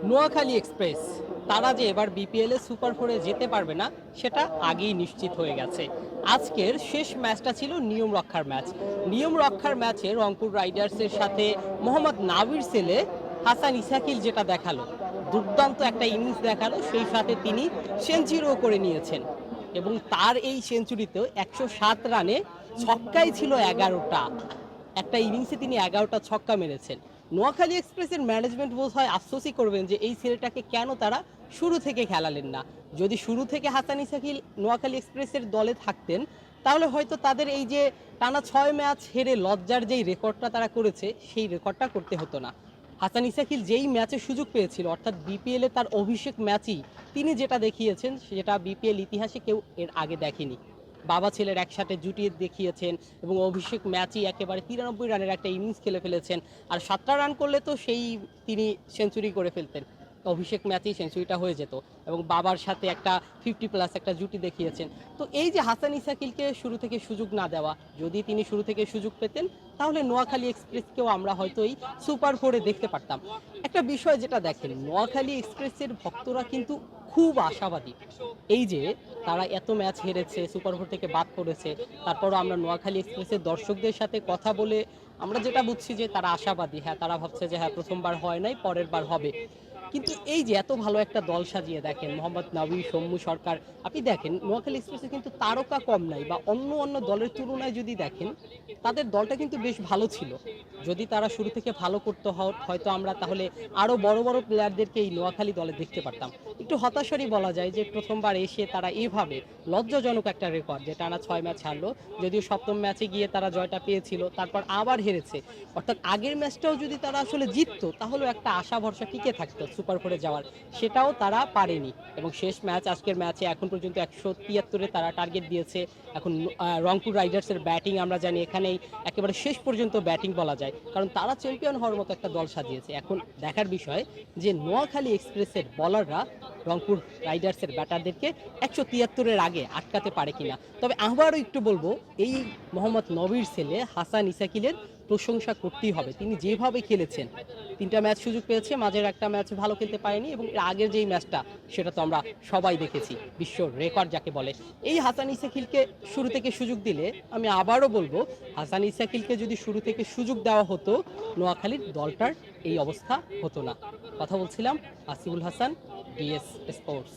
Noakhali express তারা যে এবার বিপিএল এ সুপার ফোরে যেতে পারবে না সেটা আগেই নিশ্চিত হয়ে গেছে। আজকের শেষ ম্যাচটা ছিল নিয়ম রক্ষার ম্যাচ। নিয়ম রক্ষার ম্যাচে রংপুর রাইডার্সের সাথে মোহাম্মদ নাবির ছেলে হাসান ইসাকিল যেটা দেখালো, দুর্দান্ত একটা ইনিংস দেখালো, সেই সাথে তিনি সেঞ্চুরিও করে নিয়েছেন এবং তার এই সেঞ্চুরিতেও 107 রানে ছক্কাই ছিল 11টা। একটা ইনিংসে তিনি 11টা ছক্কা মেরেছেন। নোয়াখালী এক্সপ্রেসের ম্যানেজমেন্ট বোধ হয় আফসোসই করবেন যে এই ছেলেটাকে কেন তারা শুরু থেকে খেলালেন না। যদি শুরু থেকে হাসান ইসাকিল নোয়াখালী এক্সপ্রেসের দলে থাকতেন তাহলে হয়তো তাদের এই যে টানা 6 ম্যাচ হেরে লজ্জার যেই রেকর্ডটা তারা করেছে সেই রেকর্ডটা করতে হতো না। হাসান ইসাকিল যেই ম্যাচে সুযোগ পেয়েছিল, অর্থাৎ বিপিএল এ তার অভিষেক ম্যাচই তিনি যেটা দেখিয়েছেন সেটা বিপিএল ইতিহাসে কেউ এর আগে দেখেনি। বাবা ছেলের একসাথে জুটিয়ে দেখিয়েছেন এবং অভিষেক ম্যাচই একেবারে 93 রানের একটা ইনিংস খেলে ফেলেছেন। আর 7টা রান করলে তো সেই তিনি সেঞ্চুরি করে ফেলতেন, অভিষেক ম্যাচেই সেঞ্চুরিটা হয়ে যেত এবং বাবার সাথে একটা 50+ একটা জুটি দেখিয়েছেন। তো এই যে হাসান ইসাকিলকে শুরু থেকে সুযোগ না দেওয়া, যদি তিনি শুরু থেকে সুযোগ পেতেন তাহলে নোয়াখালী এক্সপ্রেসকেও আমরা হয়তো এই সুপার ফোরে দেখতে পারতাম। একটা বিষয় যেটা দেখেন, নোয়াখালী এক্সপ্রেসের ভক্তরা কিন্তু খুব আশাবাদী। এই যে তারা এত ম্যাচ হেরেছে, সুপার ফোর থেকে বাদ পড়েছে, তারপরও আমরা নোয়াখালী এক্সপ্রেসের দর্শকদের সাথে কথা বলে আমরা যেটা বুঝছি যে তারা আশাবাদী। হ্যাঁ, তারা ভাবছে যে হ্যাঁ, প্রথমবার হয় নাই, পরের বার হবে। কিন্তু এই যে এত ভালো একটা দল সাজিয়ে দেখেন, মোহাম্মদ নবী, সৌম্য সরকার, আপনি দেখেন নোয়াখালী এক্সপ্রেসে কিন্তু তারকা কম নাই, বা অন্য অন্য দলের তুলনায় যদি দেখেন তাদের দলটা কিন্তু বেশ ভালো ছিল। যদি তারা শুরু থেকে ভালো করতে হয়তো আমরা তাহলে আরো বড় বড় প্লেয়ারদেরকে এই নোয়াখালী দলে দেখতে পারতাম। একটু হতাশারই বলা যায় যে প্রথমবার এসে তারা এইভাবে লজ্জাজনক একটা রেকর্ড, যে টানা 6 ম্যাচ হারলো, যদিও সপ্তম ম্যাচে গিয়ে তারা জয়টা পেয়েছিল, তারপর আবার হেরেছে। অর্থাৎ আগের ম্যাচটাও যদি তারা আসলে জিততো তাহলে একটা আশা ভরসা টিকে থাকতো সুপার ফোরে যাওয়ার, সেটাও তারা পারেনি। এবং শেষ ম্যাচ, আজকের ম্যাচে এখন পর্যন্ত 173-এ তারা টার্গেট দিয়েছে। এখন রংপুর রাইডার্সের ব্যাটিং আমরা জানি এখানেই একেবারে শেষ পর্যন্ত ব্যাটিং বলা যায়, কারণ তারা চ্যাম্পিয়ন হওয়ার মতো একটা দল সাজিয়েছে। এখন দেখার বিষয় যে নোয়াখালী এক্সপ্রেসের বলাররা রংপুর রাইডার্সের ব্যাটারদেরকে 173-এর আগে আটকাতে পারে কিনা। তবে আবারও একটু বলবো, এই মোহাম্মদ নবীর ছেলে হাসান ইসাকিলের প্রশংসা করতেই হবে। তিনি যেভাবে খেলেছেন, 3টা ম্যাচ সুযোগ পেয়েছে, মাঝের একটা ম্যাচ ভালো খেলতে পারেনি এবং এর আগের যেই ম্যাচটা সেটা তো আমরা সবাই দেখেছি, বিশ্ব রেকর্ড যাকে বলে। এই হাসান ইসাকিলকে শুরু থেকে সুযোগ দিলে, আমি আবারও বলবো, হাসান ইসাকিলকে যদি শুরু থেকে সুযোগ দেওয়া হতো নোয়াখালীর দলটার এই অবস্থা হতো না। কথা বলছিলাম আসিফুল হাসান, বিএস স্পোর্টস।